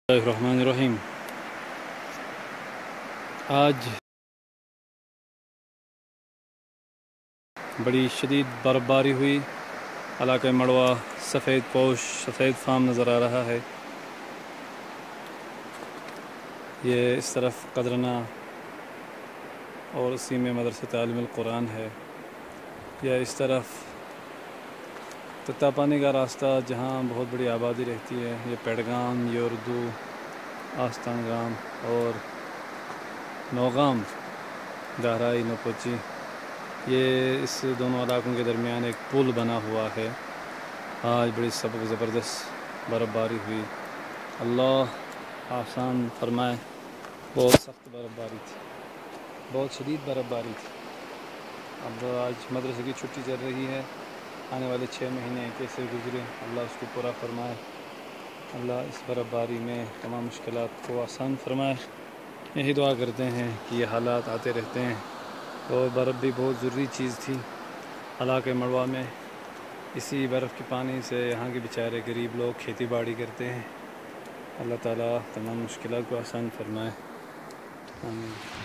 الرحمن الرحیم۔ آج بڑی شدید برف باری ہوئی، علاقہ مڑوا سفید پوش سفید فام نظر آ رہا ہے۔ یہ اس طرف قدرنا اور اسی میں مدرسہ تعلیم القرآن ہے، یا اس طرف تتا پانی کا راستہ جہاں بہت بڑی آبادی رہتی ہے، یہ پیڑگام، یوردو، آستان گام اور نوگام گہرائی نوپوچی، یہ اس دونوں علاقوں کے درمیان ایک پل بنا ہوا ہے۔ آج بڑی زبردست برف باری ہوئی، اللہ آسان فرمائے۔ بہت سخت برف باری تھی، بہت شدید برف باری تھی۔ اب آج مدرسے کی چھٹی چل رہی ہے، آنے والے 6 مہینے کیسے گزرے اللہ اس کو پورا فرمائے۔ اللہ اس برف باری میں تمام مشکلات کو آسان فرمائے۔ یہی دعا کرتے ہیں کہ یہ حالات آتے رہتے ہیں، اور برف بھی بہت ضروری چیز تھی علاقہ مڑوا میں۔ اسی برف کے پانی سے یہاں کے بیچارے غریب لوگ کھیتی باڑی کرتے ہیں۔ اللہ تعالیٰ تمام مشکلات کو آسان فرمائے، آمین۔